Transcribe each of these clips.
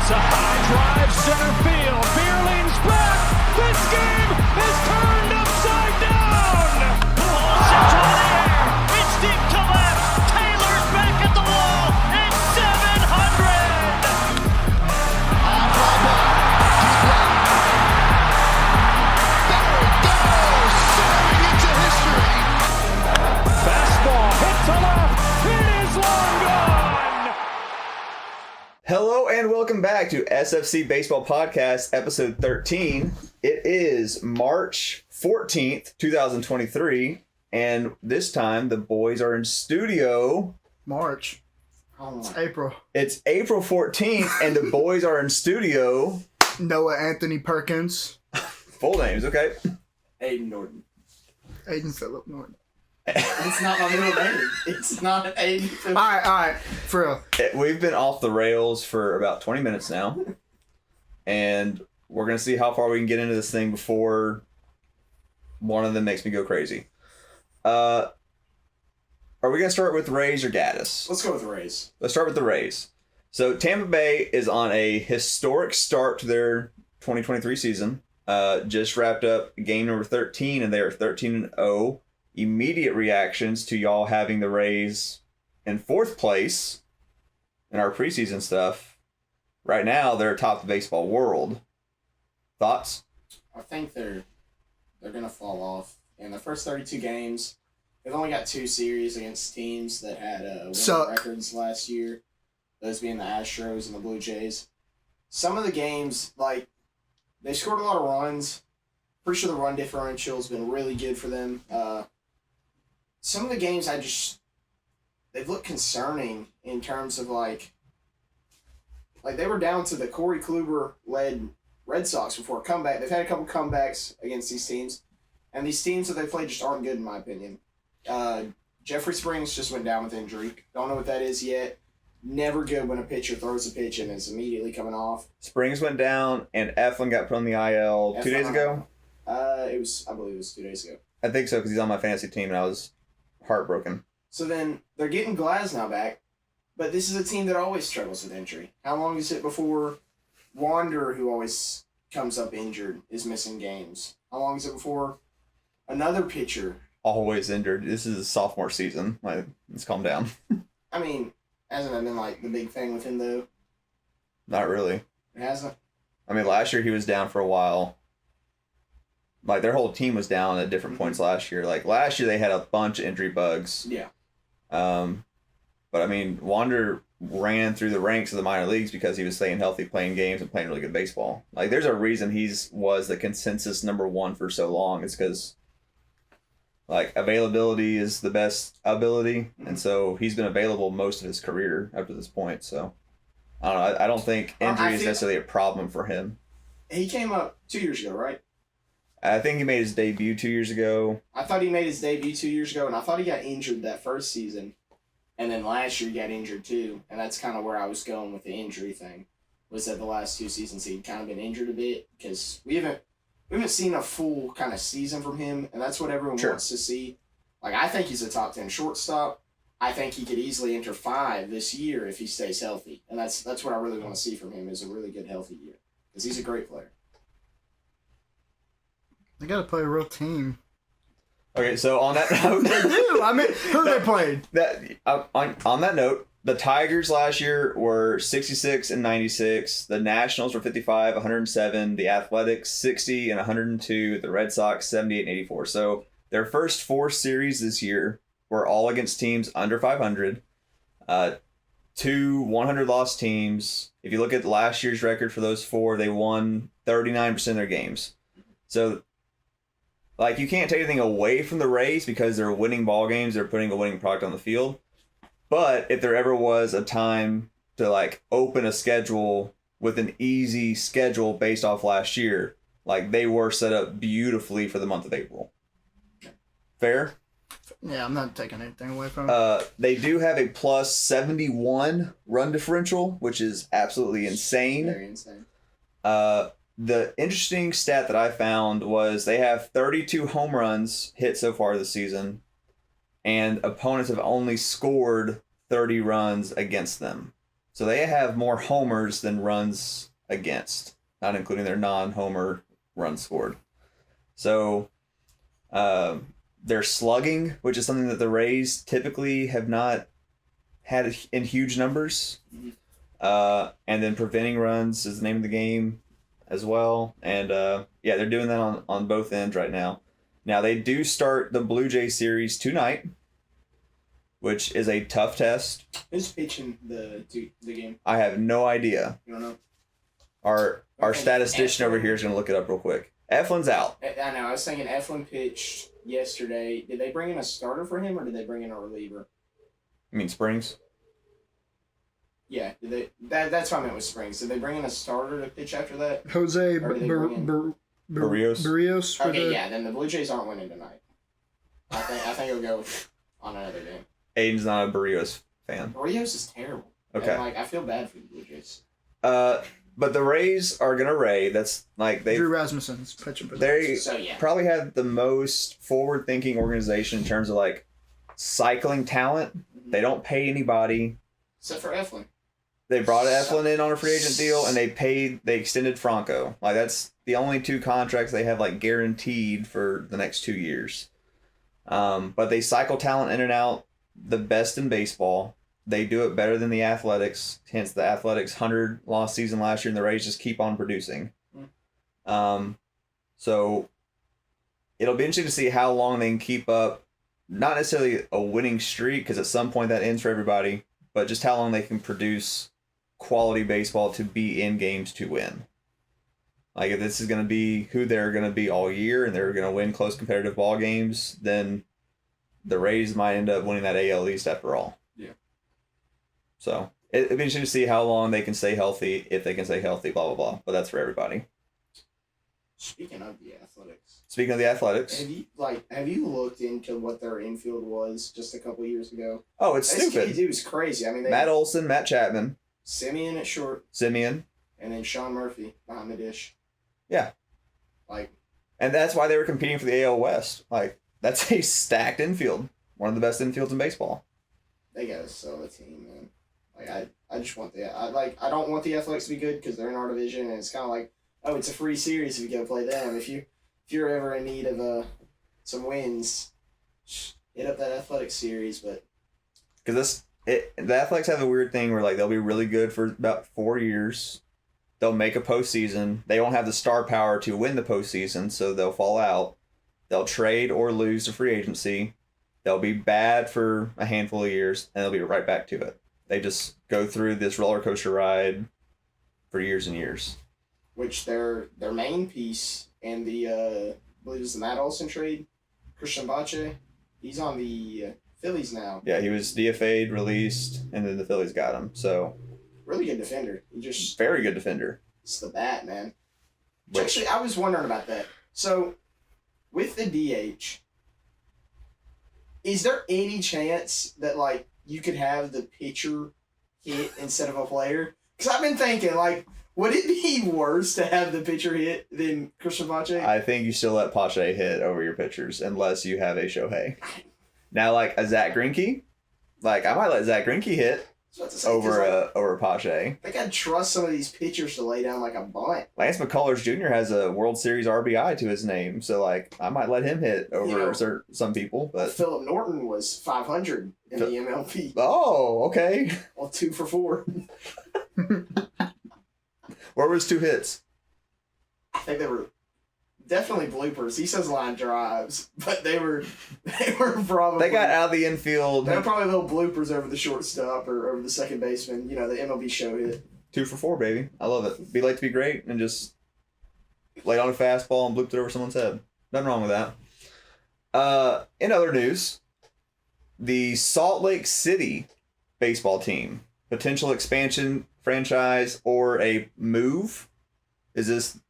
It's a high drive center field. Beer leans back. This game is turned upside down. Pujols into the air. It's deep to left. Taylor's back at the wall. It's 700. On fly ball. Deep right. There it goes. Soaring into history. Fastball hit to left. It is long gone. Hello and welcome back to SFC Baseball Podcast, episode 13. It is March 14th, 2023, and this time the boys are in studio. March. It's April. It's April 14th, and the boys are in studio. Noah Anthony Perkins. Full names, okay? Aiden Norton. Aiden Phillip Norton. It's not my middle name. It's not Aiden Phillip. All right. For real. We've been off the rails for about 20 minutes now, and we're going to see how far we can get into this thing before one of them makes me go crazy. Are we going to start with Rays or Gaddis? Let's go with the Rays. Let's start with the Rays. So Tampa Bay is on a historic start to their 2023 season. Just wrapped up game number 13, and they are 13-0. Immediate reactions to y'all having the Rays in fourth place in our preseason stuff. Right now, they're atop the baseball world. Thoughts? I think they're gonna fall off in the first 32 games. They've only got 2 series against teams that had winning records last year. Those being the Astros and the Blue Jays. Some of the games, like, they scored a lot of runs. Pretty sure the run differential has been really good for them. Some of the games they've looked concerning in terms of like they were down to the Corey Kluber-led Red Sox before a comeback. They've had a couple comebacks against these teams, and these teams that they played just aren't good in my opinion. Jeffrey Springs just went down with injury. Don't know what that is yet. Never good when a pitcher throws a pitch and is immediately coming off. Springs went down, and Eflin got put on the IL 2 days ago? I believe it was 2 days ago. I think so, because he's on my fantasy team, and I was heartbroken. So then they're getting Glasnow back, but this is a team that always struggles with injury. How long is it before Wander, who always comes up injured, is missing games? How long is it before another pitcher? Always injured. This is his sophomore season. Let's calm down. I mean, hasn't that been like the big thing with him though? Not really. It hasn't? I mean, last year he was down for a while. Like, their whole team was down at different points last year. Like, last year they had a bunch of injury bugs. Yeah. But, I mean, Wander ran through the ranks of the minor leagues because he was staying healthy, playing games, and playing really good baseball. Like, there's a reason was the consensus number 1 for so long. It's because, like, availability is the best ability. And so he's been available most of his career up to this point. So, I don't know. I don't think injury is necessarily a problem for him. He came up 2 years ago, right? I think he made his debut 2 years ago. I thought he made his debut 2 years ago, and I thought he got injured that first season. And then last year he got injured too. And that's kind of where I was going with the injury thing. Was that the last 2 seasons he'd kind of been injured a bit. Because we haven't seen a full kind of season from him. And that's what everyone wants to see. Like, I think he's a top 10 shortstop. I think he could easily enter 5 this year if he stays healthy. And that's what I really want to see from him, is a really good healthy year. Because he's a great player. They got to play a real team. Okay, so on that note... They do. I mean, who they played? On that note, the Tigers last year were 66 and 96. The Nationals were 55, 107. The Athletics, 60 and 102. The Red Sox, 78 and 84. So their first 4 series this year were all against teams under 500. 2 100-loss teams. If you look at last year's record for those 4, they won 39% of their games. So... like, you can't take anything away from the Rays because they're winning ball games. They're putting a winning product on the field. But if there ever was a time to, like, open a schedule with an easy schedule based off last year, like, they were set up beautifully for the month of April. Fair? Yeah, I'm not taking anything away from it. They do have a plus 71 run differential, which is absolutely insane. Very insane. The interesting stat that I found was they have 32 home runs hit so far this season, and opponents have only scored 30 runs against them. So they have more homers than runs against, not including their non-homer runs scored. So they're slugging, which is something that the Rays typically have not had in huge numbers. And then preventing runs is the name of the game as well. And yeah, they're doing that on both ends right now. Now they do start the Blue Jay series tonight, which is a tough test. Who's pitching the game? I have no idea. You don't know? Our statistician over here is going to look it up real quick. Eflin's out. I know. I was thinking Eflin pitched yesterday. Did they bring in a starter for him, or did they bring in a reliever? You mean Springs? Yeah. Did they? That's what I meant with Springs. Did they bring in a starter to pitch after that? Jose Or did they bring in- Barrios? Barrios for Okay, the... yeah. Then the Blue Jays aren't winning tonight. I think it'll go on another game. Aiden's not a Barrios fan. Barrios is terrible. Okay. And, I feel bad for the Blue Jays. But the Rays are going to Ray. That's like they Drew Rasmussen's pitching for they So, yeah. probably have the most forward-thinking organization in terms of like cycling talent. They don't pay anybody. Except for Eflin. They brought Eflin in on a free agent deal, and they extended Franco. Like that's the only two contracts they have like guaranteed for the next 2 years. But they cycle talent in and out, the best in baseball. They do it better than the Athletics. Hence the Athletics 100-loss season last year, and the Rays just keep on producing. So it'll be interesting to see how long they can keep up. Not necessarily a winning streak, because at some point that ends for everybody, but just how long they can produce quality baseball to be in games to win. Like if this is going to be who they're going to be all year and they're going to win close competitive ball games, then the Rays might end up winning that AL East after all. Yeah. So it'd be interesting to see how long they can stay healthy, if they can stay healthy, blah, blah, blah. But that's for everybody. Speaking of the Athletics. Speaking of the Athletics. Have you looked into what their infield was just a couple years ago? Oh, it's stupid. It was crazy. I mean, they Matt Olson, Matt Chapman. Simeon at short, Simeon. and then Sean Murphy behind the dish. Yeah. And that's why they were competing for the AL West. Like, that's a stacked infield. One of the best infields in baseball. They gotta sell the team, man. I just want I don't want the Athletics to be good because they're in our division, and it's kind of like, oh, it's a free series if you go play them. If you're ever in need of some wins, hit up that Athletics series. But because the Athletics have a weird thing where like they'll be really good for about 4 years. They'll make a postseason. They won't have the star power to win the postseason, so they'll fall out. They'll trade or lose to free agency. They'll be bad for a handful of years, and they'll be right back to it. They just go through this roller coaster ride for years and years. which their main piece in the I believe it's the Matt Olson trade, Christian Bache, he's on the Phillies now. Yeah, he was DFA'd, released, and then the Phillies got him. So really good defender. He just very good defender. It's the bat, man. Actually, I was wondering about that. So, with the DH, is there any chance that like you could have the pitcher hit instead of a player? Because I've been thinking, like, would it be worse to have the pitcher hit than Christian Pache? I think you still let Pache hit over your pitchers unless you have a Shohei. Now, like a Zach Greinke, like I might let Zach Greinke hit over Pache. I gotta trust some of these pitchers to lay down like a bunt. Lance McCullers Jr. has a World Series RBI to his name, so like I might let him hit over some people. But Philip Norton was 500 in the MLB. Oh, okay. Well, 2 for 4. Where was 2 hits? I think they were definitely bloopers. He says line drives, but they were probably. They got out of the infield. They were probably little bloopers over the shortstop or over the second baseman. You know, the MLB show hit. 2 for 4, baby. I love it. Be late to be great and just laid on a fastball and blooped it over someone's head. Nothing wrong with that. In other news, the Salt Lake City baseball team, potential expansion, franchise, or a move. Is this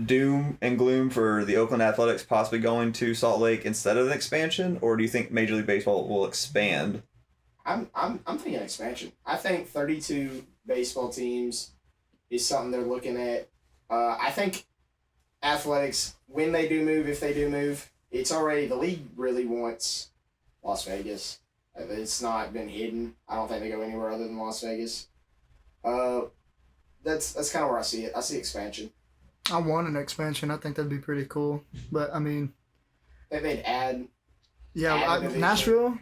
doom and gloom for the Oakland Athletics possibly going to Salt Lake instead of an expansion, or do you think Major League Baseball will expand? I'm thinking expansion. I think 32 baseball teams is something they're looking at. I think Athletics, when they do move, if they do move, it's already the league really wants Las Vegas. It's not been hidden. I don't think they go anywhere other than Las Vegas. That's kind of where I see it. I see expansion. I want an expansion. I think that'd be pretty cool. But I mean, They'd add. yeah, Add a division. Nashville.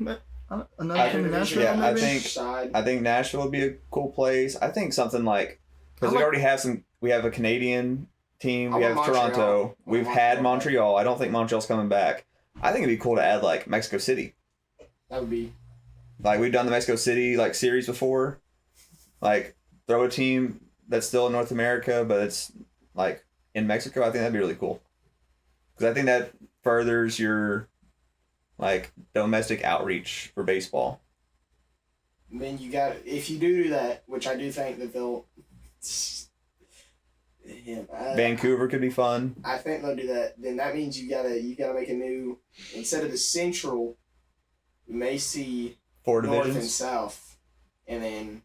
Another I- team in Nashville. yeah, I maybe? think- I think Nashville would be a cool place. I think something like because we already have some. We have a Canadian team. I We want have Montreal. Toronto. I want We've had Montreal. Montreal. I don't think Montreal's coming back. I think it'd be cool to add like Mexico City. That would be. Like we've done the Mexico City like series before. Like throw a team that's still in North America, but it's like in Mexico. I think that'd be really cool. Because I think that furthers your like domestic outreach for baseball. Then you got if you do that, which I do think that they'll. Vancouver could be fun. I think they'll do that. Then that means you gotta make a new instead of the Central. You may see 4 North and divisions. South, and then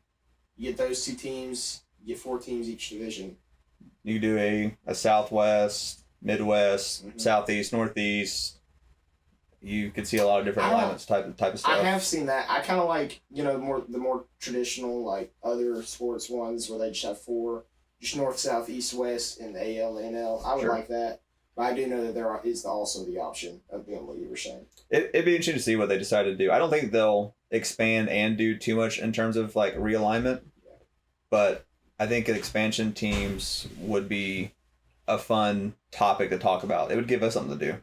you get those 2 teams. You get 4 teams each division. You could do a Southwest, Midwest, Mhm. Southeast, Northeast. You could see a lot of different I don't- alignments, type of stuff. I have seen that. I kind of like the more traditional like other sports ones where they just have 4, just North, South, East, West, and the AL, NL. I would Sure. like that, but I do know that there is also the option of being what you were saying. It'd be interesting to see what they decide to do. I don't think they'll expand and do too much in terms of like realignment, but I think expansion teams would be a fun topic to talk about. It would give us something to do.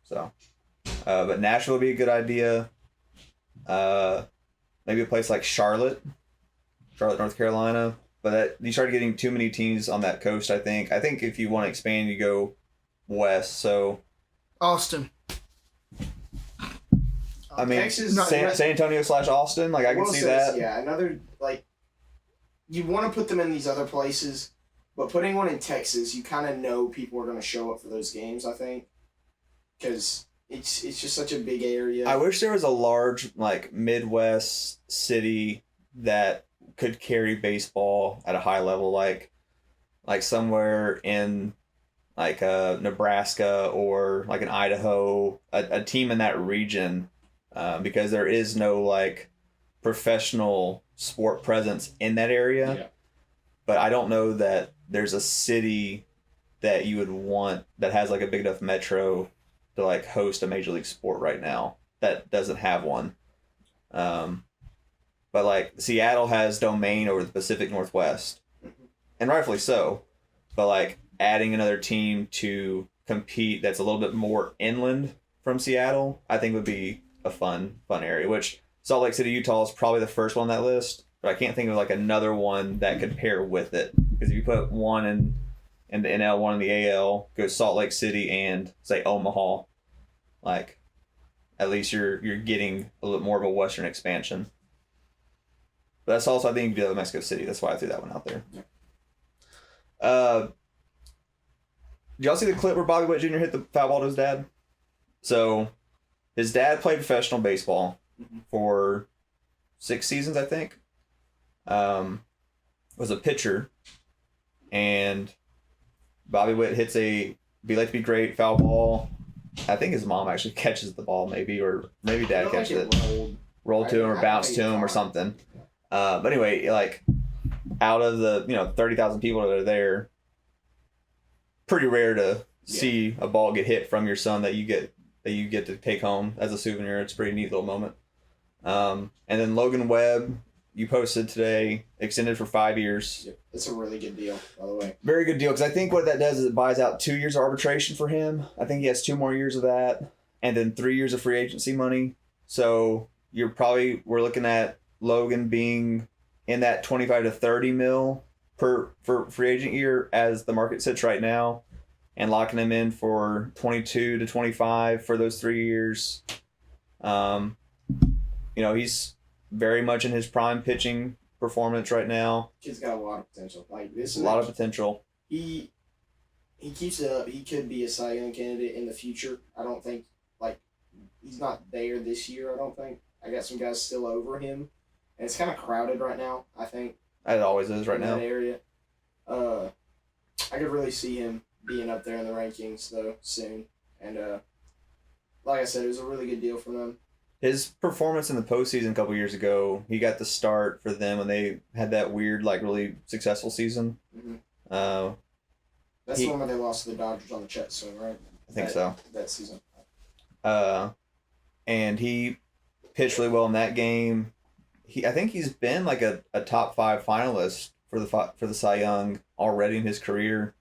So, but Nashville would be a good idea. Maybe a place like Charlotte, North Carolina. But that you start getting too many teams on that coast. I think if you want to expand, you go west. So Austin. I mean, Texas, San Antonio / Austin. Like I can Will see says, that. Yeah, another like you want to put them in these other places, but putting one in Texas, you kind of know people are going to show up for those games. I think because it's just such a big area. I wish there was a large like Midwest city that could carry baseball at a high level, like somewhere in like Nebraska or like in Idaho, a team in that region, because there is no like professional sport presence in that area. Yeah. But I don't know that there's a city that you would want that has like a big enough metro to like host a major league sport right now that doesn't have one. But like Seattle has domain over the Pacific Northwest, and rightfully so. But like adding another team to compete that's a little bit more inland from Seattle, I think would be a fun area. Which Salt Lake City, Utah is probably the first one on that list, but I can't think of like another one that could pair with it. Because if you put one in the NL, one in the AL, go Salt Lake City and say Omaha, like at least you're getting a little more of a Western expansion. But that's also, I think, you could do with Mexico City. That's why I threw that one out there. Did y'all see the clip where Bobby Witt Jr. hit the foul ball to his dad? So, his dad played professional baseball for 6 seasons, I think. Was a pitcher. And Bobby Witt hits a Be Like to Be Great foul ball. I think his mom actually catches the ball, maybe, or maybe dad catches it. Rolled to him or bounced to him or something. But anyway, like out of the 30,000 people that are there, pretty rare to see a ball get hit from your son that you get to take home as a souvenir. It's a pretty neat little moment. And then Logan Webb, you posted today, extended for 5 years. It's a really good deal, by the way. Very good deal, because I think what that does is it buys out 2 years of arbitration for him. I think he has 2 more years of that, and then 3 years of free agency money. So we're looking at Logan being in that 25 to 30 mil for free agent year as the market sits right now, and locking him in for 22 to 25 for those 3 years. He's very much in his prime pitching performance right now. Kid's got a lot of potential. Like this, A lot of potential. He keeps it up. He could be a Cy Young candidate in the future. I don't think he's not there this year. I don't think. I got some guys still over him, and it's kind of crowded right now. I think It always is right in now. that area. I could really see him being up there in the rankings though soon, and like I said, it was a really good deal for them. his performance in the postseason a couple years ago, he got the start for them when they had that weird, like, really successful season. Mm-hmm. That's the one where they lost to the Dodgers on the check swing, right? I think so. That season. And he pitched really well in that game. I think he's been like a top 5 finalist for the Cy Young already in his career.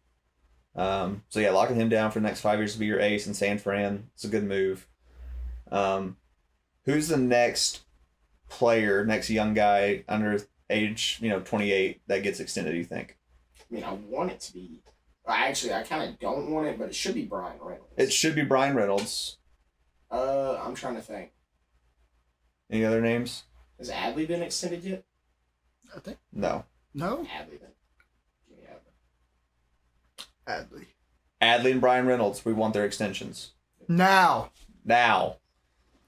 So yeah, locking him down for the next 5 years to be your ace in San Fran, it's a good move. Who's the next young guy under age 28 that gets extended? Do you think? I mean, I want it to be. Actually, I kind of don't want it, but it should be Brian Reynolds. It should be Brian Reynolds. I'm trying to think. Any other names? Has Adley been extended yet? I think. No. No? Adley then. Give me Adley. Adley and Brian Reynolds, we want their extensions. Now.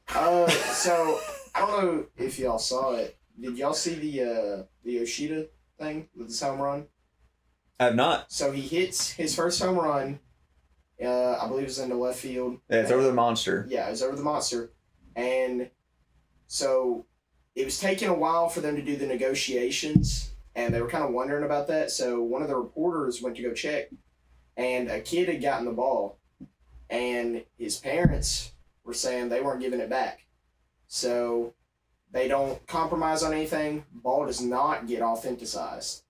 So I don't know if y'all saw it. Did y'all see the Yoshida thing with his home run? I have not. So he hits his first home run. I believe it was into left field. Yeah, it's over the monster. Yeah, it was over the monster, and so it was taking a while for them to do the negotiations, and they were kind of wondering about that. So one of the reporters went to go check, and a kid had gotten the ball, and his parents were saying they weren't giving it back. So they don't compromise on anything. Ball does not get authenticized,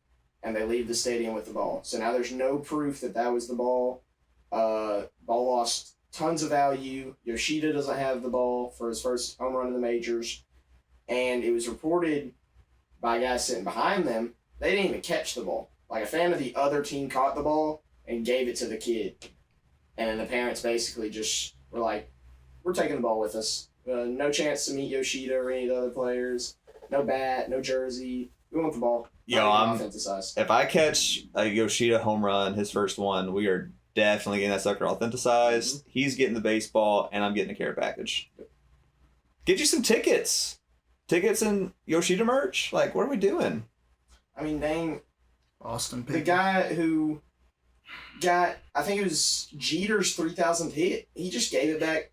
and they leave the stadium with the ball. So now there's no proof that that was the ball. Ball lost tons of value. Yoshida doesn't have the ball for his first home run in the majors. And it was reported by guys sitting behind them, they didn't even catch the ball. Like, a fan of the other team caught the ball and gave it to the kid. And the parents basically just were like, we're taking the ball with us. No chance to meet Yoshida or any of the other players. No bat, no jersey. We want the ball. If I catch a Yoshida home run, his first one, we are definitely getting that sucker authenticized. Mm-hmm. He's getting the baseball, and I'm getting a care package. Get you some tickets. Tickets and Yoshida merch. Like, what are we doing? I mean, dang. Austin Peay. The guy who got, I think it was Jeter's 3,000th hit, he just gave it back.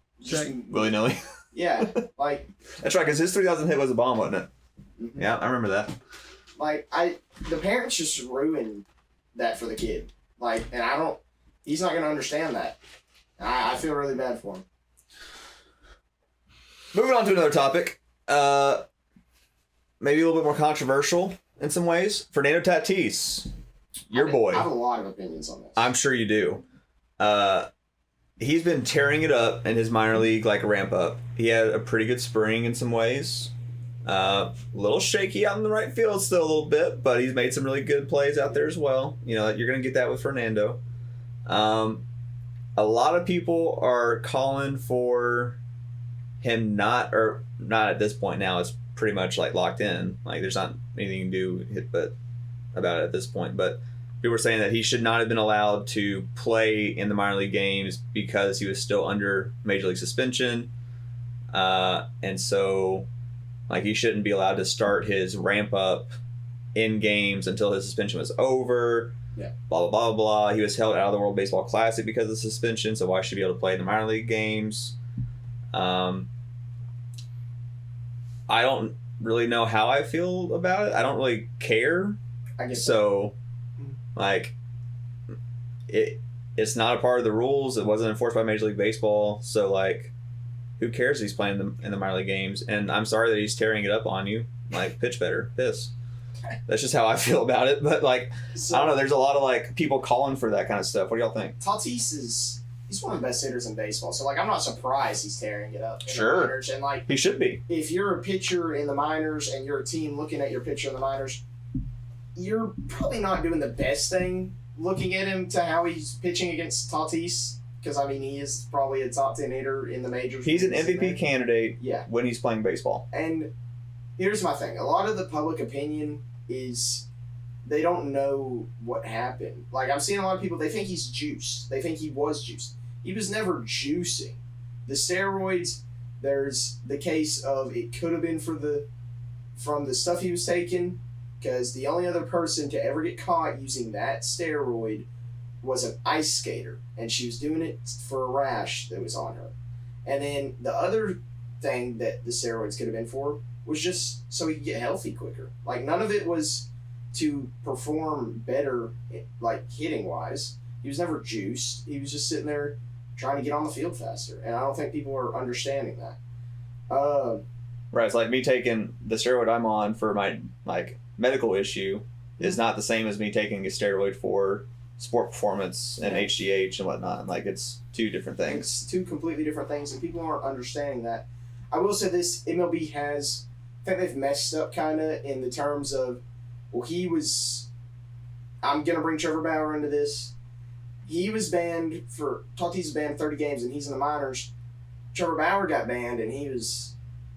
Willy-nilly. Yeah. Like. That's right, because his 3,000th hit was a bomb, wasn't it? Mm-hmm. Yeah, I remember that. Like, the parents just ruined that for the kid. Like, and he's not going to understand that. I feel really bad for him. Moving on to another topic. Maybe a little bit more controversial in some ways. Fernando Tatis, your boy. I have a lot of opinions on this. I'm sure you do. He's been tearing it up in his minor league ramp up. He had a pretty good spring in some ways. A little shaky out in the right field still a little bit, but he's made some really good plays out there as well. You know, you're going to get that with Fernando. A lot of people are calling for him not at this point now. It's pretty much locked in. Like, there's not anything you can do about it at this point. But people are saying that he should not have been allowed to play in the minor league games because he was still under major league suspension. And so, he shouldn't be allowed to start his ramp up in games until his suspension was over. Yeah. Blah, blah, blah, blah. He was held out of the World Baseball Classic because of suspension, so why should he be able to play in the minor league games? I don't really know how I feel about it. I don't really care. I guess so. It's not a part of the rules. It wasn't enforced by Major League Baseball. So, who cares if he's playing in the minor league games? And I'm sorry that he's tearing it up on you. Pitch better. Piss. That's just how I feel about it. But, I don't know. There's a lot of, people calling for that kind of stuff. What do y'all think? Tatis he's one of the best hitters in baseball. So, I'm not surprised he's tearing it up. Sure. The minors. And, he should be. If you're a pitcher in the minors and you're a team looking at your pitcher in the minors, you're probably not doing the best thing looking at him to how he's pitching against Tatis. Because, he is probably a top 10 hitter in the majors. He's an MVP candidate when he's playing baseball. And here's my thing. A lot of the public opinion is they don't know what happened. I'm seeing a lot of people, they think he's juiced. They think he was juiced. He was never juicing. The steroids, there's the case of it could have been from the stuff he was taking, because the only other person to ever get caught using that steroid was an ice skater, and she was doing it for a rash that was on her. And then the other thing that the steroids could have been for was just so he could get healthy quicker. Like, none of it was to perform better, like, hitting-wise. He was never juiced. He was just sitting there trying to get on the field faster. And I don't think people are understanding that. Right, it's like me taking the steroid I'm on for my, like, medical issue is not the same as me taking a steroid for sport performance and HGH and whatnot. Like, it's two different things. It's two completely different things, and people aren't understanding that. I will say this, MLB has, I think they've messed up kind of in the terms of, well, I'm going to bring Trevor Bauer into this. He was banned Tatis was banned 30 games, and he's in the minors. Trevor Bauer got banned, and he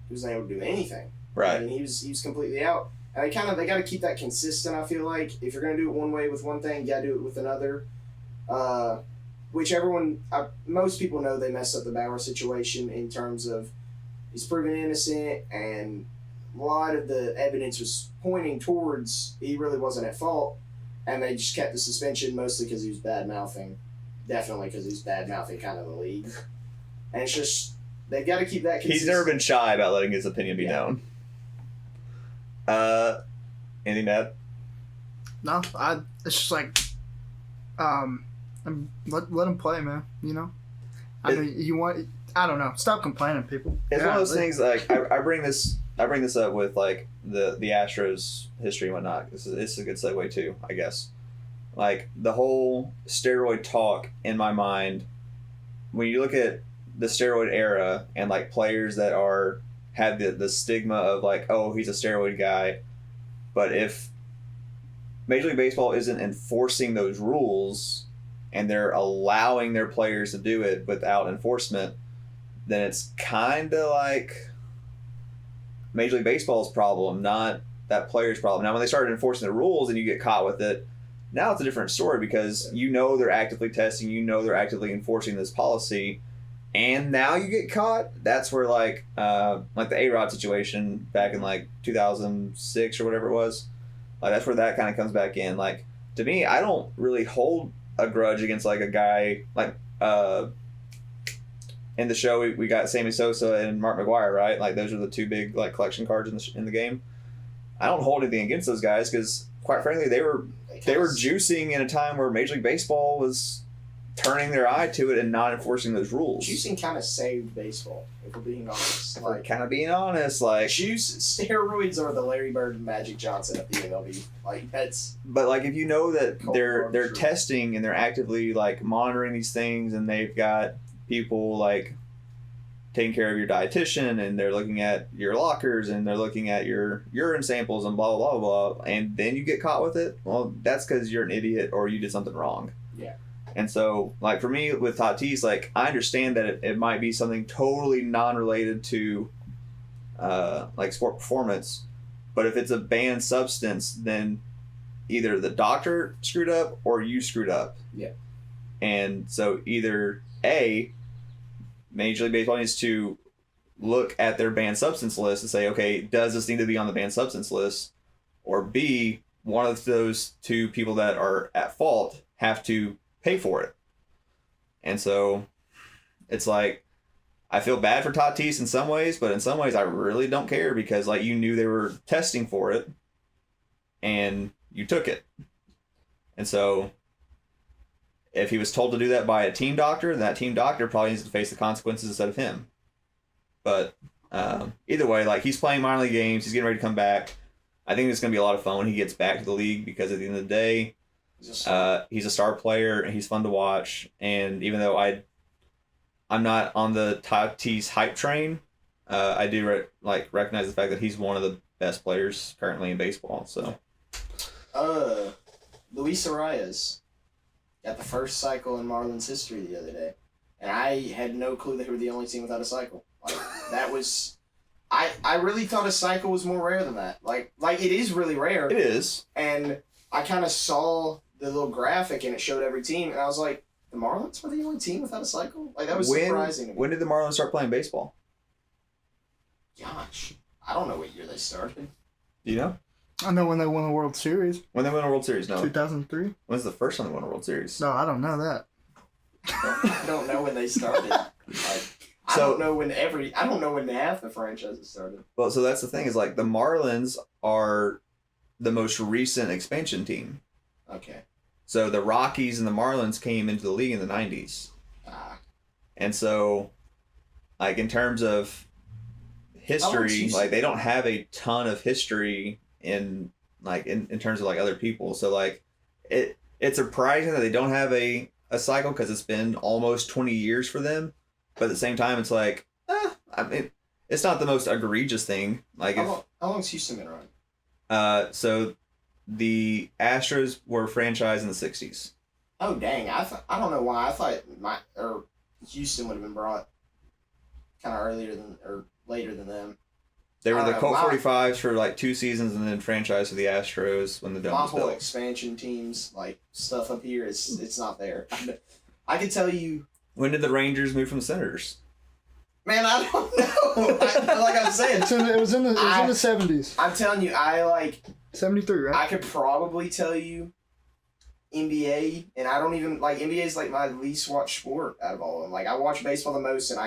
wasn't able to do anything. Right. I mean, he was completely out. And they got to keep that consistent, I feel like. If you're going to do it one way with one thing, you got to do it with another. Which most people know they messed up the Bauer situation in terms of he's proven innocent, and a lot of the evidence was pointing towards he really wasn't at fault, and they just kept the suspension mostly because he was bad-mouthing. Definitely because he's bad-mouthing kind of the league. And it's just, they've got to keep that consistent. He's never been shy about letting his opinion be known. Anything to add? No, it's just like, let him play, man. You know, I don't know. Stop complaining, people. It's one of those things. Like I bring this up with like the Astros history and whatnot. This is a good segue too, I guess. Like the whole steroid talk in my mind, when you look at the steroid era and like players that had the stigma of like, oh, he's a steroid guy, but if Major League Baseball isn't enforcing those rules and they're allowing their players to do it without enforcement, then it's kind of like Major League Baseball's problem, not that player's problem. Now, when they started enforcing the rules and you get caught with it, now it's a different story because you know they're actively testing, you know they're actively enforcing this policy, and now you get caught. That's where like the A-Rod situation back in like 2006 or whatever it was, like that's where that kind of comes back in. Like to me, I don't really hold a grudge against like a guy like in the show we got Sammy Sosa and Mark McGwire, right? Like those are the two big like collection cards in the game. I don't hold anything against those guys because quite frankly they were juicing in a time where Major League Baseball was turning their eye to it and not enforcing those rules. Juicing kind of saved baseball, if we're being honest. Like kind of being honest, like steroids are the Larry Bird and Magic Johnson of the MLB. Like that's. But like if you know that they're testing and they're actively like monitoring these things and they've got people like taking care of your dietitian and they're looking at your lockers and they're looking at your urine samples and blah blah blah blah, and then you get caught with it, well, that's because you're an idiot or you did something wrong. Yeah. And so, like, for me, with Tatis, like, I understand that it might be something totally non-related to, like, sport performance. But if it's a banned substance, then either the doctor screwed up or you screwed up. Yeah. And so either, A, Major League Baseball needs to look at their banned substance list and say, okay, does this need to be on the banned substance list? Or B, one of those two people that are at fault have to pay for it. And so it's like I feel bad for Tatis in some ways, but in some ways I really don't care because like you knew they were testing for it and you took it. And so if he was told to do that by a team doctor, then that team doctor probably needs to face the consequences instead of him. But either way, like he's playing minor league games, he's getting ready to come back. I think it's going to be a lot of fun when he gets back to the league because at the end of the day, he's a star player and he's fun to watch. And even though I'm not on the Tatis hype train, I do recognize the fact that he's one of the best players currently in baseball. So, Luis Arias got the first cycle in Marlins history the other day, and I had no clue they were the only team without a cycle. Like that was, I really thought a cycle was more rare than that. Like it is really rare. It is, and I kind of saw the little graphic and it showed every team and I was like, the Marlins were the only team without a cycle? Like that was surprising to me. When did the Marlins start playing baseball? Gosh, I don't know what year they started. Do you know? I know when they won the World Series. When they won a World Series, no. 2003. When's the first time they won a World Series? No, I don't know that. I don't know when they started. don't know when half the franchises started. Well, so that's the thing is like the Marlins are the most recent expansion team. Okay. So the Rockies and the Marlins came into the league in the 90s. And so, like, in terms of history, like, they don't have a ton of history in terms of, like, other people. So, like, it's surprising that they don't have a cycle because it's been almost 20 years for them. But at the same time, it's like, I mean, it's not the most egregious thing. Like, how long's Houston been around? So the Astros were franchised in the 60s. Oh, dang. I don't know why. I thought Houston would have been brought kind of later than them. They were the Colt 45s for like 2 seasons and then franchised to the Astros when the dome was built. My whole expansion teams, like stuff up here, it's not there. I can tell you. When did the Rangers move from the Senators? Man, I don't know. Like I'm saying. It was in the 70s. I'm telling you, 73, right? I could probably tell you NBA, and I don't even like NBA is like my least watched sport out of all of them. Like I watch baseball the most, and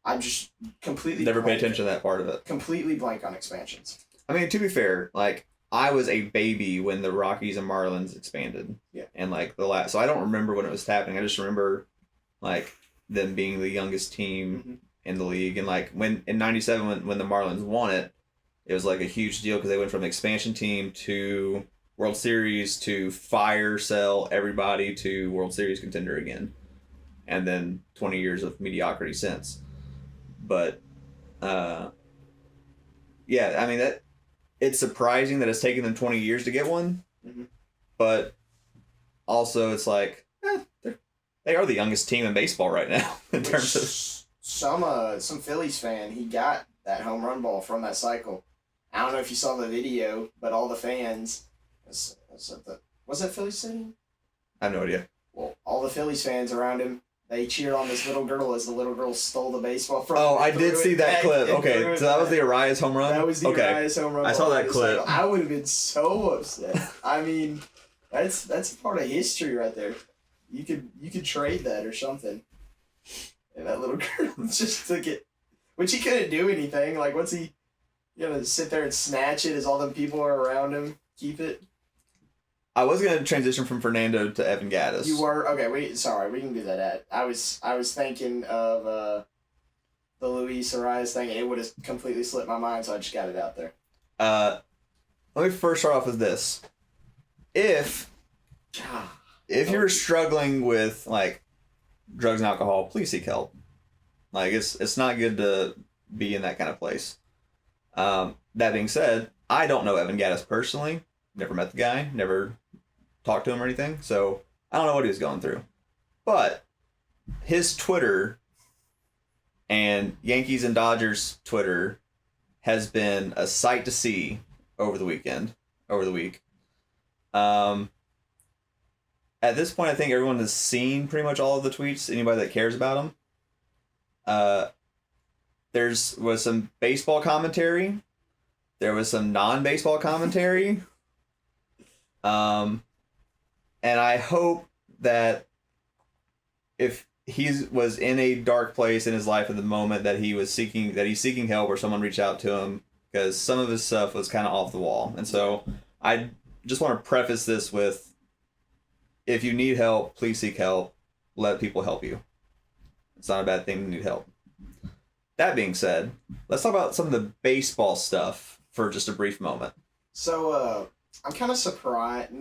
I just completely never pay attention to that part of it. Completely blank on expansions. I mean, to be fair, like I was a baby when the Rockies and Marlins expanded. Yeah. And like so I don't remember when it was happening. I just remember like them being the youngest team in the league, and like when in '97 when the Marlins won it, it was like a huge deal because they went from expansion team to World Series to sell everybody to World Series contender again, and then 20 years of mediocrity since. But, yeah, I mean that it's surprising that it's taken them 20 years to get one, but also it's like they are the youngest team in baseball right now in terms of some Phillies fan. He got that home run ball from that cycle. I don't know if you saw the video, but all the fans. Was that Phillies Stadium? I have no idea. Well, all the Phillies fans around him, they cheered on this little girl as the little girl stole the baseball from him. Oh, I did see that clip. Okay, so that was the Arias home run? That was the Arias home run. I saw that clip. I would have been so upset. I mean, that's part of history right there. You could trade that or something. And that little girl just took it. Which he couldn't do anything. Like, what's he... You gonna sit there and snatch it as all them people are around him? Keep it? I was gonna transition from Fernando to Evan Gattis. You were? Okay, we can do that. I was thinking of the Luis Arias thing, and it would have completely slipped my mind, so I just got it out there. Let me first start off with this. If you're struggling with like drugs and alcohol, please seek help. Like it's not good to be in that kind of place. That being said, I don't know Evan Gattis personally. Never met the guy. Never talked to him or anything. So I don't know what he was going through. But his Twitter and Yankees and Dodgers Twitter has been a sight to see over the week. At this point, I think everyone has seen pretty much all of the tweets. Anybody that cares about them. There was some baseball commentary. There was some non-baseball commentary. And I hope that if he was in a dark place in his life at the moment that he's seeking help or someone reached out to him, because some of his stuff was kind of off the wall. And so I just want to preface this with, if you need help, please seek help. Let people help you. It's not a bad thing to need help. That being said, let's talk about some of the baseball stuff for just a brief moment. So, I'm kind of surprised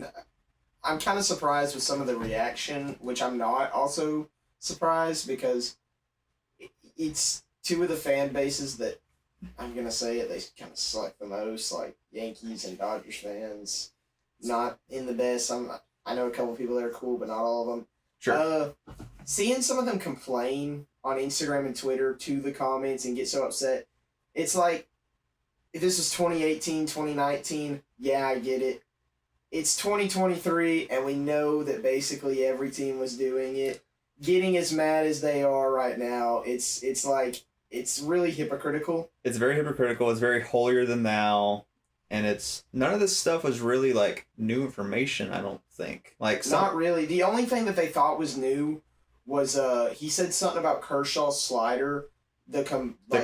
with some of the reaction, which I'm not also surprised because it's two of the fan bases that, I'm going to say it, they kind of suck the most, like Yankees and Dodgers fans. Not in the best. I know a couple people that are cool, but not all of them. Sure. Seeing some of them complain on Instagram and Twitter to the comments and get so upset, it's like, if this was 2018, 2019, yeah, I get it. It's 2023, and we know that basically every team was doing it. Getting as mad as they are right now, it's like, it's really hypocritical. It's very hypocritical. It's very holier than thou. And it's none of this stuff was really like new information, I don't think. Not really. The only thing that they thought was new was he said something about Kershaw's slider the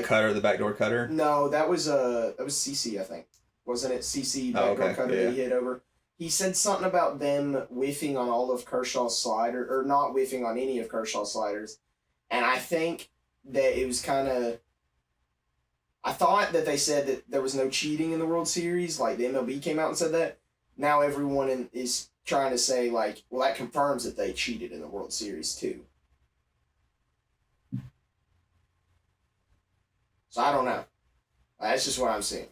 cutter, the backdoor cutter. No, that was CC, I think. Wasn't it CC backdoor cutter that he hit over? He said something about them whiffing on all of Kershaw's slider, or not whiffing on any of Kershaw's sliders. And I think that it was kind of... I thought that they said that there was no cheating in the World Series. Like, the MLB came out and said that. Now everyone is trying to say, like, well, that confirms that they cheated in the World Series, too. So I don't know. That's just what I'm seeing.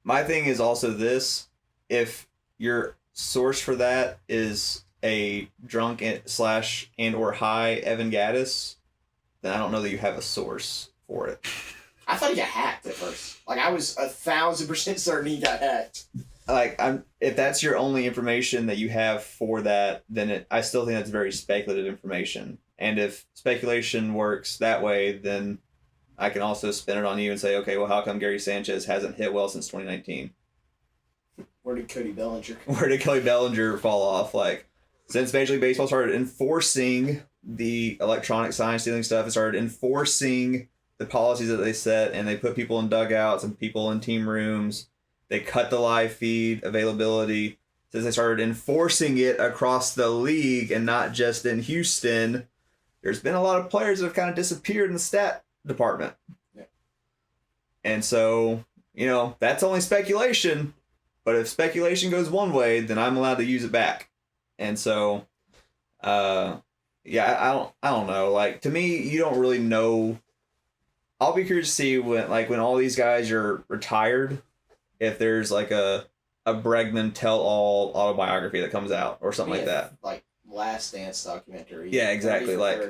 My thing is also this: if your source for that is a drunk / or high Evan Gattis, then I don't know that you have a source for it. I thought he got hacked at first. Like, I was 1,000% certain he got hacked. Like, if that's your only information that you have for that, then I still think that's very speculative information. And if speculation works that way, then I can also spin it on you and say, okay, well, how come Gary Sanchez hasn't hit well since 2019? Where did Cody Bellinger fall off? Like, since Major League Baseball started enforcing the electronic sign stealing stuff, it started enforcing the policies that they set, and they put people in dugouts and people in team rooms. They cut the live feed availability. Since they started enforcing it across the league and not just in Houston, there's been a lot of players that have kind of disappeared in the stat department. Yeah. And so, that's only speculation, but if speculation goes one way, then I'm allowed to use it back. And so, I don't know. Like, to me, you don't really know. I'll be curious to see when all these guys are retired, if there's like a Bregman tell-all autobiography that comes out or something like that. Like Last Dance documentary. Yeah, exactly. Like,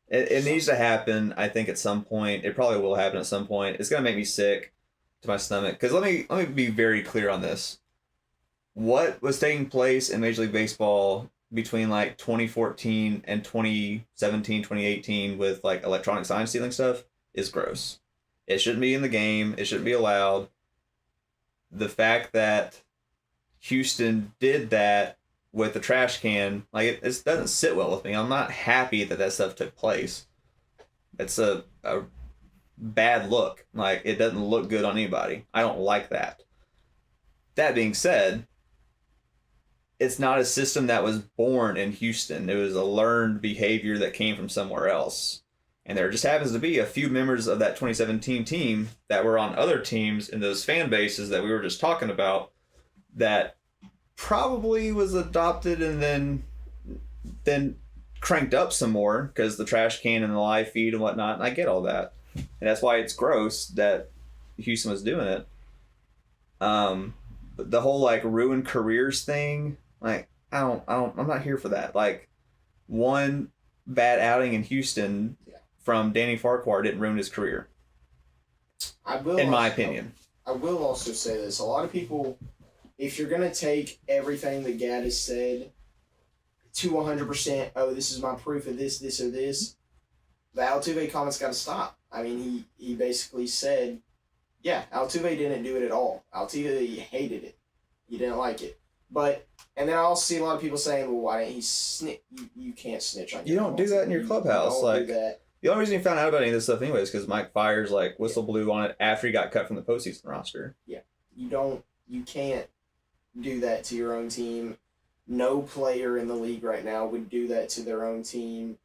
it needs to happen, I think, at some point. It probably will happen at some point. It's going to make me sick to my stomach. Because let me be very clear on this. What was taking place in Major League Baseball between like 2014 and 2017, 2018 with like electronic sign stealing stuff is gross. It shouldn't be in the game. It shouldn't be allowed. The fact that Houston did that with the trash can, like, it doesn't sit well with me. I'm not happy that stuff took place. It's a bad look. Like, it doesn't look good on anybody. I don't like that. That being said, it's not a system that was born in Houston. It was a learned behavior that came from somewhere else. And there just happens to be a few members of that 2017 team that were on other teams in those fan bases that we were just talking about that probably was adopted and then cranked up some more because the trash can and the live feed and whatnot. And I get all that. And that's why it's gross that Houston was doing it. But the whole like ruined careers thing, like, I'm not here for that. Like, one bad outing in Houston from Danny Farquhar didn't ruin his career. In my opinion. I will also say this. A lot of people, if you're going to take everything that Gaddis said to 100%, oh, this is my proof of this, or this, the Altuve comments got to stop. I mean, he basically said, yeah, Altuve didn't do it at all. Altuve hated it. He didn't like it. And then I also see a lot of people saying, well, why didn't he snitch? You can't snitch on your You don't do that in your clubhouse. You don't do that. The only reason you found out about any of this stuff anyway is because Mike Fiers like whistle blew on it after he got cut from the postseason roster. Yeah. You can't do that to your own team. No player in the league right now would do that to their own team.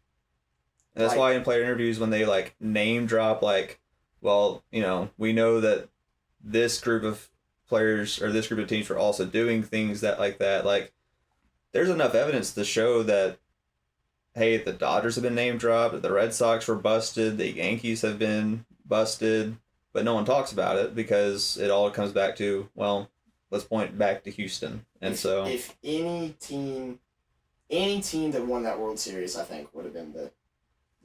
And that's why in player interviews when they like name drop like, well, we know that this group of players or this group of teams were also doing things like that. Like, there's enough evidence to show that, hey, the Dodgers have been name dropped, the Red Sox were busted, the Yankees have been busted, but no one talks about it because it all comes back to, well, let's point back to Houston. And if any team that won that World Series, I think would have been the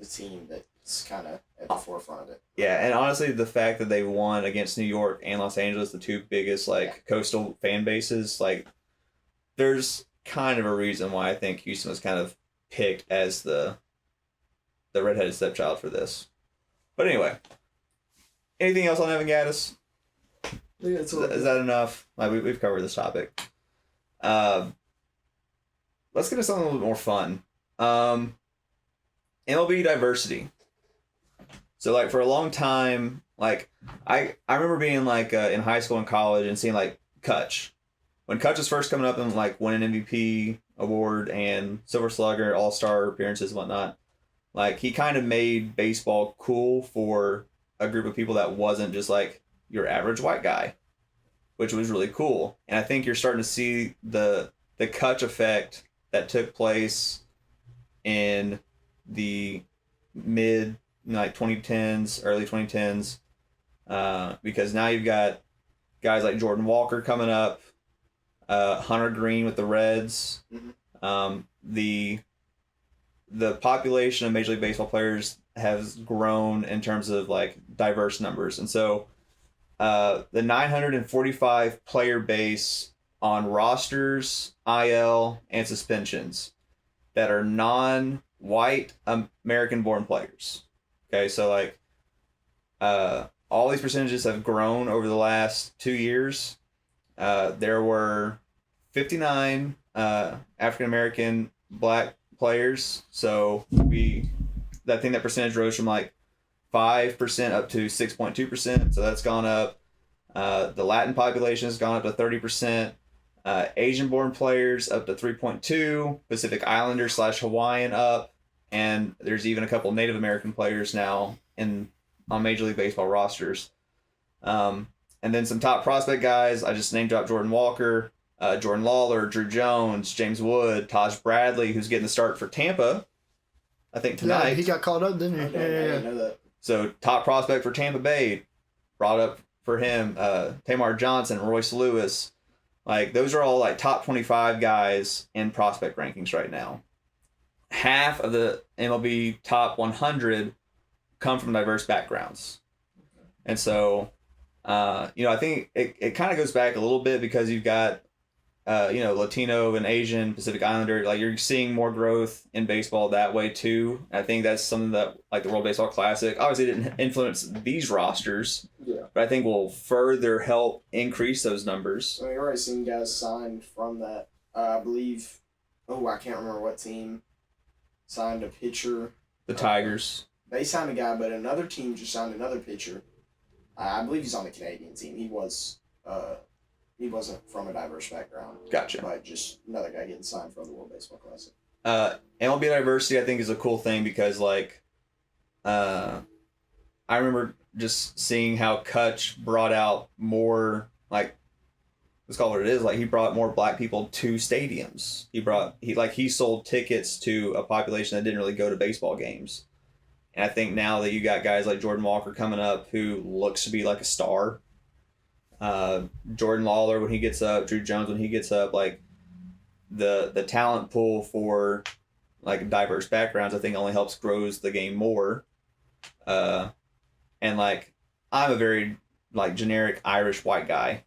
team that's kind of at the forefront of it. Yeah, and honestly, the fact that they won against New York and Los Angeles, the two biggest coastal fan bases, like, there's kind of a reason why I think Houston was kind of picked as the redheaded stepchild for this. But anyway, anything else on Evan Gattis? Is that enough? Like, we've covered this topic. Let's get to something a little bit more fun. MLB diversity. So like for a long time, like I remember being like in high school and college and seeing like Kutch. When Kutch was first coming up and like winning MVP award and Silver Slugger, All-Star appearances and whatnot, like he kind of made baseball cool for a group of people that wasn't just like your average white guy, which was really cool. And I think you're starting to see the Kutch effect that took place in the mid like 2010s, early 2010s, because now you've got guys like Jordan Walker coming up, Hunter Green with the Reds. The population of Major League Baseball players has grown in terms of like diverse numbers, and so the 945 player base on rosters, IL, and suspensions that are non-white American-born players. Okay, so like all these percentages have grown over the last 2 years. There were 59 African American black players, so I think that percentage rose from like 5% up to 6.2%. So that's gone up. The Latin population has gone up to 30%. Asian-born players up to 3.2. Pacific Islander / Hawaiian up. And there's even a couple Native American players now on Major League Baseball rosters. And then some top prospect guys. I just name dropped Jordan Walker, Jordan Lawler, Drew Jones, James Wood, Taj Bradley, who's getting the start for Tampa, I think tonight. Yeah, he got called up, didn't he? Okay, I didn't know that. So top prospect for Tampa Bay, brought up for him, Tamar Johnson, Royce Lewis. Like those are all like top 25 guys in prospect rankings right now. Half of the MLB top 100 come from diverse backgrounds. And so, I think it kind of goes back a little bit because you've got, Latino and Asian, Pacific Islander, like you're seeing more growth in baseball that way too. I think that's something that like the World Baseball Classic obviously didn't influence these rosters, but I think will further help increase those numbers. So we've already seen guys signed from that. I believe, I can't remember what team signed a pitcher. The Tigers. They signed a guy, but another team just signed another pitcher. I believe he's on the Canadian team. He wasn't from a diverse background. Gotcha. But just another guy getting signed from the World Baseball Classic. MLB diversity, I think, is a cool thing because, like, I remember just seeing how Kutch brought out more, like, let's call it what it is. Like, he brought more black people to stadiums. He sold tickets to a population that didn't really go to baseball games. And I think now that you got guys like Jordan Walker coming up who looks to be like a star, Jordan Lawler when he gets up, Drew Jones when he gets up, like the talent pool for like diverse backgrounds, I think only helps grows the game more. And like I'm a very like generic Irish white guy,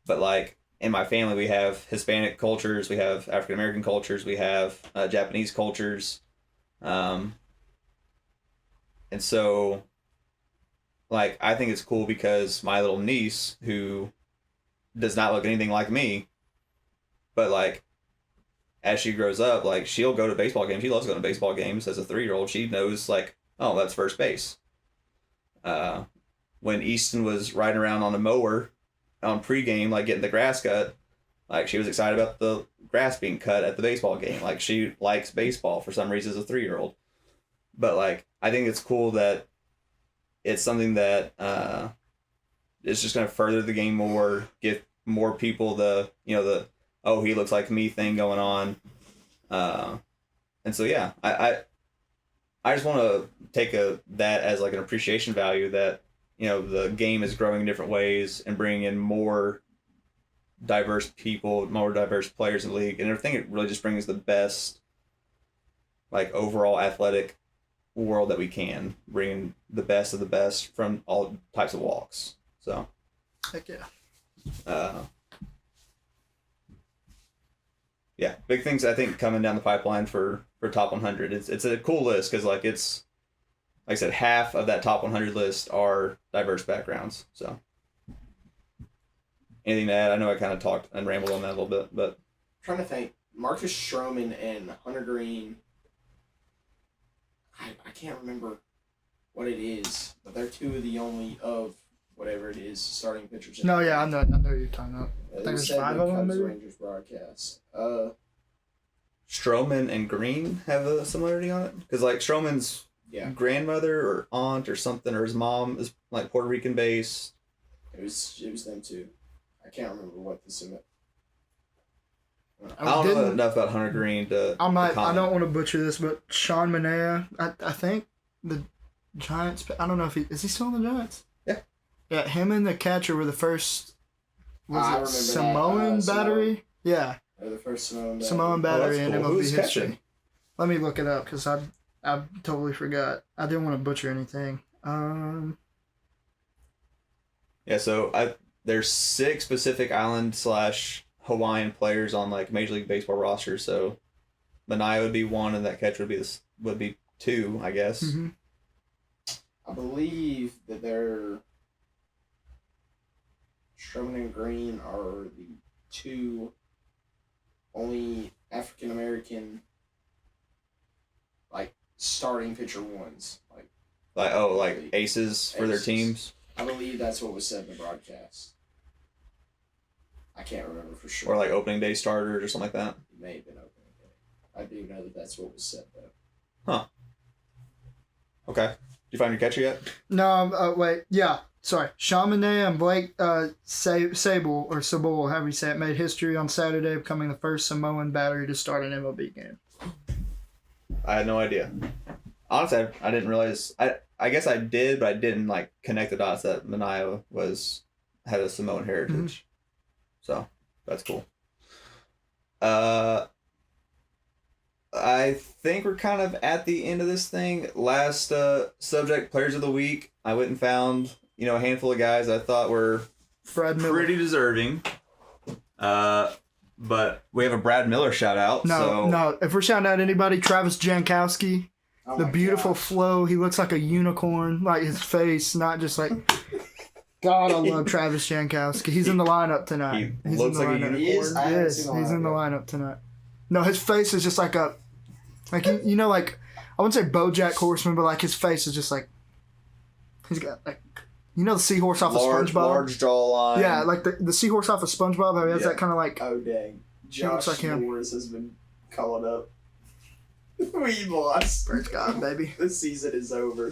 but like in my family we have Hispanic cultures, we have African American cultures, we have Japanese cultures, and so like I think it's cool because my little niece, who does not look anything like me, but like as she grows up, like she'll go to baseball games. She loves going to baseball games as a 3-year-old. She knows like, oh, that's first base. When Easton was riding around on a mower on pregame, like getting the grass cut, like she was excited about the grass being cut at the baseball game. Like she likes baseball for some reason as a 3-year-old. But like I think it's cool that it's something that is just going to further the game more, get more people the oh, he looks like me thing going on. And so, yeah, I just want to take that as like an appreciation value that, the game is growing in different ways and bringing in more diverse people, more diverse players in the league. And I think it really just brings the best, like, overall athletic world that we can, bringing the best of the best from all types of walks. So, heck yeah. Yeah, big things I think coming down the pipeline for top 100. It's a cool list because like it's like I said, half of that top 100 list are diverse backgrounds. So anything to add? I know I kind of talked and rambled on that a little bit, but I'm trying to think. Marcus Stroman and Hunter Green. I can't remember what it is, but they're two of the only of whatever it is starting pitchers. No, yeah, I know what you're talking about. I think It there's said 5 the of them, Cubs maybe? Rangers broadcast. Stroman and Green have a similarity on it? Because, like, Stroman's Yeah, grandmother or aunt or something, or his mom is, like, Puerto Rican based. it was them too. I can't remember what the submit. I don't know Didn't- enough about Hunter Green to I comment. don't want to butcher this, but Sean Manaea, I think the Giants. I don't know if is he still in the Giants? Yeah. Yeah, him and the catcher were the first. I Was remember it that, Samoan Samoan. battery? Yeah, They're the first Samoan. Samoan that's battery in cool. MLB Who's history. catching? Let me look it up because I totally forgot. I didn't want to butcher anything. Yeah, so there's 6 Pacific Island / Hawaiian players on, like, Major League Baseball rosters. So Manaea would be 1, and that catcher would be 2, I guess. Mm-hmm. I believe that they're Stroman and Green are the 2 only African American like starting pitcher ones. Like aces for their Aces. teams, I believe that's what was said in the broadcast. I can't remember for sure. or like opening day starters or something like that. It may have been opening day. I do know that that's what was said though. Okay. Did you find your catcher yet? No, wait. Yeah, sorry. Sean Manaea and Blake Sable, or Sabol, however you say it, made history on Saturday, becoming the first Samoan battery to start an MLB game. I had no idea. Honestly, I didn't realize. I guess I did, but I didn't like connect the dots that Manaea had a Samoan heritage. So that's cool. I think we're kind of at the end of this thing. Last subject, players of the week. I went and found a handful of guys I thought were Brad Miller. pretty deserving. But we have a Brad Miller shout out. No. If we're shouting out anybody, Travis Jankowski. Oh The my beautiful God. flow. He looks like a unicorn. Like his face, not just like. God, I love Travis Jankowski. He's in the lineup tonight. He He's looks in the like a lineup. He is? I haven't Yes, seen the he's in the lineup lineup tonight. No, his face is just like a, like like I wouldn't say BoJack Horseman, but like his face is just like, he's got like, the seahorse off of SpongeBob. large jawline. Yeah, like the seahorse off of SpongeBob. How he has Yeah. that kind of like. Oh dang! He looks Josh like him. Norris has been calling up. We lost. Praise God, baby. The season is over.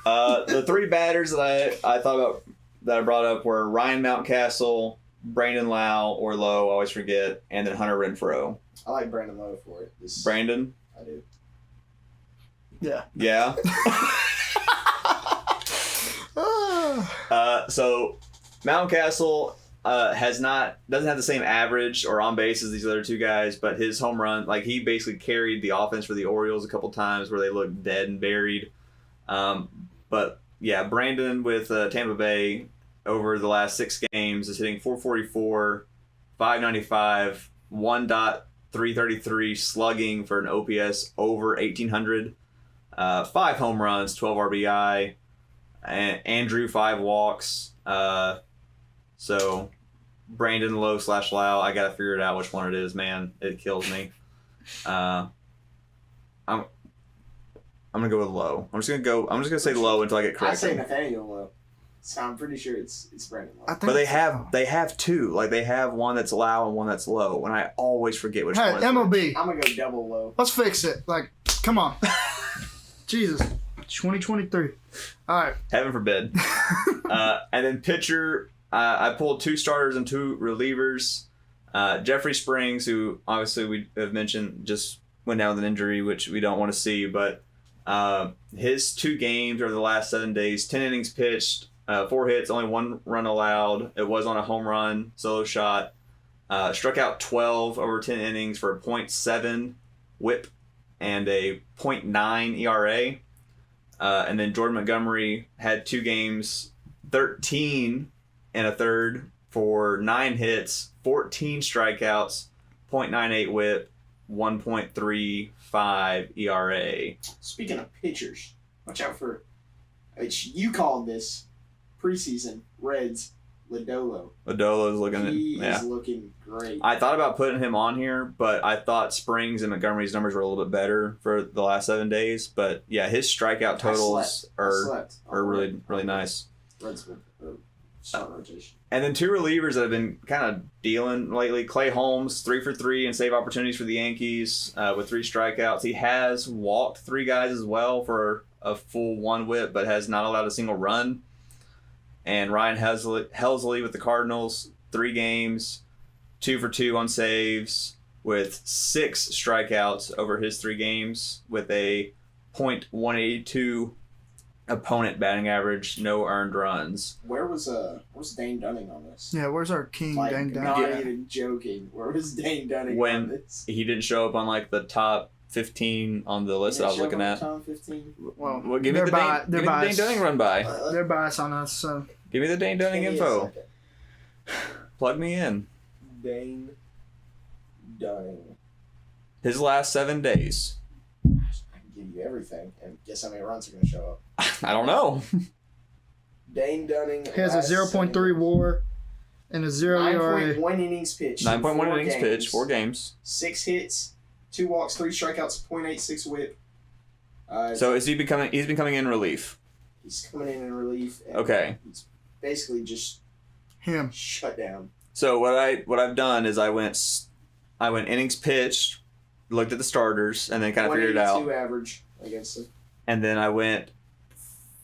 The 3 batters that I thought about that I brought up were Ryan Mountcastle, Brandon Lau, or Lowe, I always forget, and then Hunter Renfroe. I like Brandon Lowe for it. Brandon? I do. Yeah. Yeah. Ah. So Mountcastle doesn't have the same average or on base as these other 2 guys, but his home run, like he basically carried the offense for the Orioles a couple times where they looked dead and buried. But yeah, Brandon with Tampa Bay over the last 6 games is hitting .444, .595, 1.333 slugging for an OPS over 1,800, 5 home runs, 12 RBI, and Andrew 5 walks. So Brandon Lowe / Lau, I gotta figure it out which one it is, man. It kills me. I'm gonna go with Lowe. I'm just gonna say Lowe until I get I corrected. say Nathaniel Lowe. So I'm pretty sure it's Brandon Lowe. I think But they have 2. Like they have one that's Lau and one that's Lowe, and I always forget which Hey, one. is which. MLB. I'm gonna go double Lowe. Let's fix it. Like, come on. Jesus. 2023. All right. Heaven forbid. And then pitcher, I pulled 2 starters and 2 relievers. Jeffrey Springs, who obviously we have mentioned, just went down with an injury, which we don't want to see. But his 2 games over the last 7 days, 10 innings pitched, 4 hits, only 1 run allowed. It was on a home run, solo shot. Struck out 12 over 10 innings for a .7 whip and a .9 ERA. And then Jordan Montgomery had 2 games, 13 and a third for 9 hits, 14 strikeouts, .98 whip, 1.35 ERA. Speaking of pitchers, watch out for. You called this preseason Reds Lodolo. Lodolo's looking He yeah. is looking great. I thought about putting him on here, but I thought Springs and Montgomery's numbers were a little bit better for the last 7 days. But yeah, his strikeout totals are really, really nice. Reds start rotation. And then 2 relievers that have been kind of dealing lately. Clay Holmes, 3 for 3 and save opportunities for the Yankees with 3 strikeouts. He has walked 3 guys as well for a full 1 whip, but has not allowed a single run. And Ryan Helsley with the Cardinals, 3 games, 2 for 2 on saves with 6 strikeouts over his 3 games with a .182 opponent batting average, no earned runs. Where's Dane Dunning on this? Yeah, where's our king, Like, Dang Dang? not Yeah. even joking. Where was Dane Dunning When on this? he didn't show up on like the top 15 on the list that I was looking at. Tom 15. Well, Well, give me they're the Dane, bi- they're give me the Dane biased. Dunning run by. They're biased on us, so Give me the Dane Dunning Give me a info. second. Plug me in. Dane Dunning. His last 7 days. I can give you everything, and guess how many runs are going to show up. I don't know. Dane Dunning. he has a 0.3 WAR and a 0 ERA. 9.1 innings pitched. 9.1 4 innings games, pitched, 4 games. 6 hits, 2 walks, 3 strikeouts, .86 whip. So is he becoming? He's been coming in relief. He's coming in relief. And Okay. He's basically just Him. shut down. So what I've done is I went innings pitched, looked at the starters, and then kind of figured it out. 182 average against him. And then I went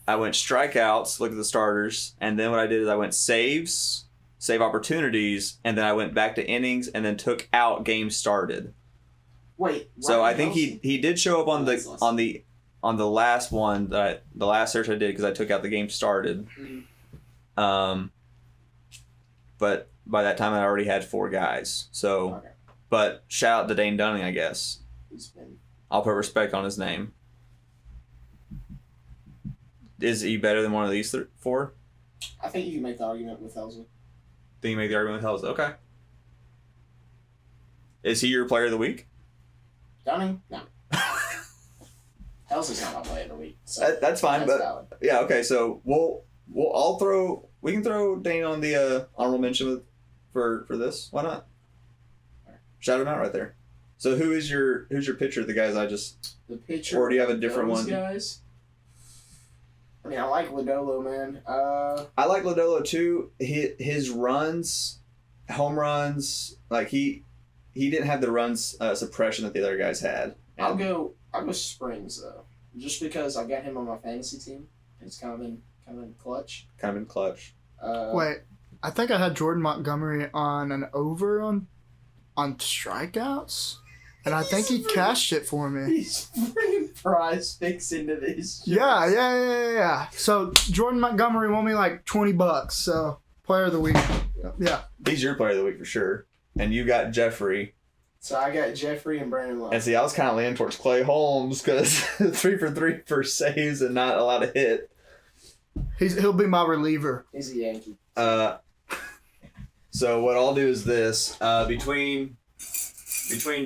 strikeouts, looked at the starters, and then what I did is I went saves, save opportunities, and then I went back to innings and then took out games started. Wait. So Ryan I think Helsley? he did show up on That's the last one the last search I did because I took out the game started. Mhm. But by that time I already had 4 guys. So, Okay. but shout out to Dane Dunning, I guess. He's been. I'll put respect on his name. Is he better than one of these 4? I think you can make the argument with Helsley. Think you make the argument with Hells? Okay. Is he your player of the week? Dunning? No. Helsley's not my play of the week. So That's fine, but valid. yeah, okay. So we can throw Dane on the honorable mention for this. Why not? Shout him out right there. So who's your pitcher? The guys I just The pitcher. or do you have a different those one? Guys. I mean, I like Lodolo, man. I like Lodolo too. His runs, home runs, like he didn't have the runs suppression that the other guys had. And I'll go Springs though, just because I got him on my fantasy team. He's kind of been clutch. kind of in clutch. Wait, I think I had Jordan Montgomery on an over on strikeouts, and I think he cashed it for me. He's bringing Prize Picks into this. Yeah. So Jordan Montgomery won me like $20. So player of the week. Yeah. He's your player of the week for sure. And you got Jeffrey. So I got Jeffrey and Brandon Lowe. And see, I was kind of leaning towards Clay Holmes because 3 for 3 for saves and not allowed to hit. He'll be my reliever. He's a Yankee. So what I'll do is this: between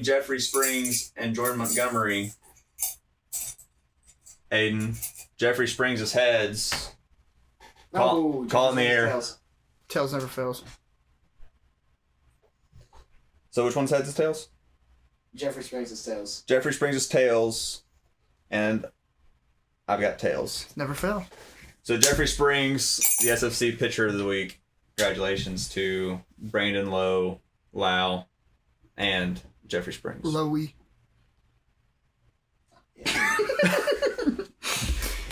Jeffrey Springs and Jordan Montgomery, Aiden, Jeffrey Springs is heads. Call it in the air. Tails. Tails never fails. So which one's heads is tails? Jeffrey Springs is tails. Jeffrey Springs is tails, and I've got tails. Never fail. So Jeffrey Springs, the SFC pitcher of the week. Congratulations to Brandon Lowe, Lau, and Jeffrey Springs. Lowy. Yeah.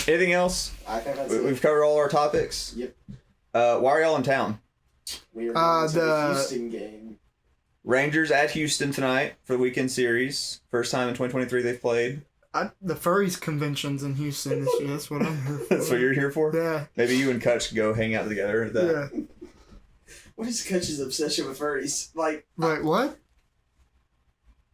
Anything else? I think that's it. We've covered all our topics. Yep. Why are y'all in town? We are going to the the- Houston game. Rangers at Houston tonight for the weekend series. First time in 2023 they've played. The Furries convention's in Houston this year. That's what I'm here for. That's what you're here for? Yeah. Maybe you and Kutch go hang out together. at that. Yeah. What is Kutch's obsession with furries? Like, Wait, what?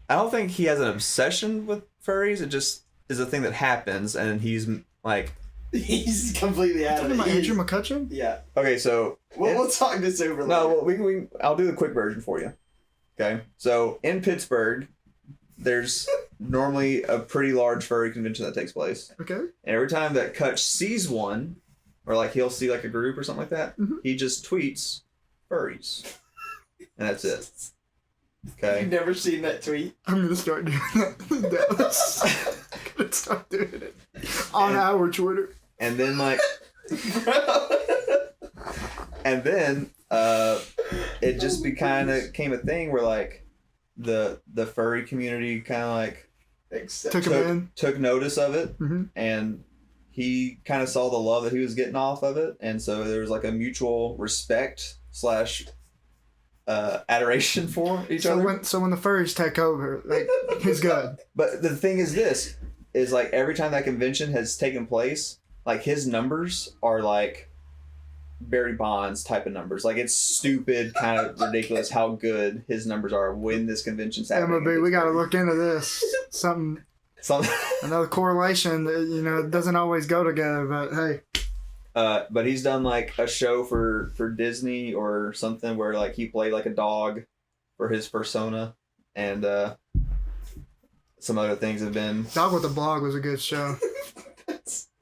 I don't think he has an obsession with furries. It just is a thing that happens, and he's like, he's completely out Talking of about it. Andrew McCutcheon? Yeah. okay, so We'll talk this over later. no, well, we can. I'll do the quick version for you. Okay, so in Pittsburgh, there's normally a pretty large furry convention that takes place. Okay. And every time that Kutch sees one, or like he'll see like a group or something like that. Mm-hmm. He just tweets furries, and that's it. Okay. You've never seen that tweet? I'm gonna start doing that. I'm gonna start doing it on our Twitter. And then like, and then it just kind of came a thing where like the furry community kind of like Took him in. took notice of it, Mm-hmm. and he kind of saw the love that he was getting off of it, and so there was like a mutual respect / adoration for each other. So when the furries take over, like he's good. But the thing is, this is like every time that convention has taken place, like his numbers are like Barry Bonds type of numbers. Like it's stupid, kind of ridiculous how good his numbers are when this convention's happening. MLB, we got to look into this. Something, another correlation that, you know, doesn't always go together, but hey. But he's done like a show for Disney or something where like he played like a dog for his persona, and some other things have been. Dog with a Blog was a good show.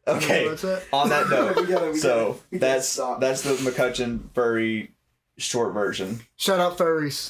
Okay. That's it. On that note, We gotta that's stop. the McCutcheon furry short version. Shout out furries.